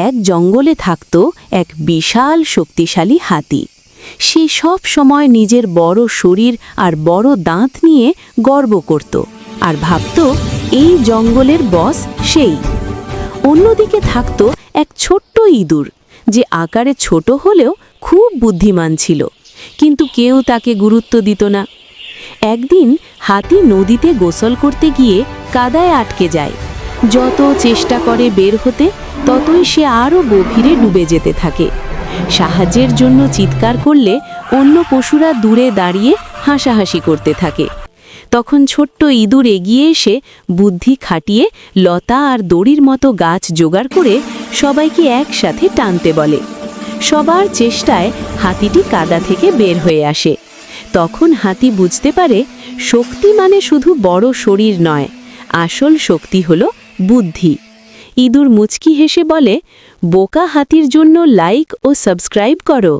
এক জঙ্গলে থাকত এক বিশাল শক্তিশালী হাতি। সে সব সময় নিজের বড় শরীর আর বড় দাঁত নিয়ে গর্ব করত আর ভাবত এই জঙ্গলের বস সেই। অন্যদিকে থাকত এক ছোট্ট ইঁদুর, যে আকারে ছোট হলেও খুব বুদ্ধিমান ছিল, কিন্তু কেউ তাকে গুরুত্ব দিত না। একদিন হাতি নদীতে গোসল করতে গিয়ে কাদায় আটকে যায়। যত চেষ্টা করে বের হতে, ততই সে আরও গভীরে ডুবে যেতে থাকে। সাহায্যের জন্য চিৎকার করলে অন্য পশুরা দূরে দাঁড়িয়ে হাসাহাসি করতে থাকে। তখন ছোট্ট ইঁদুর এগিয়ে এসে বুদ্ধি খাটিয়ে লতা আর দড়ির মতো গাছ জোগাড় করে সবাইকে একসাথে টানতে বলে। সবার চেষ্টায় হাতিটি কাদা থেকে বের হয়ে আসে। তখন হাতি বুঝতে পারে শক্তি মানে শুধু বড় শরীর নয়, আসল শক্তি হলো বুদ্ধি। ইঁদুর মুচকি হেসে বলে, বোকা হাতির জন্য লাইক ও সাবস্ক্রাইব করো।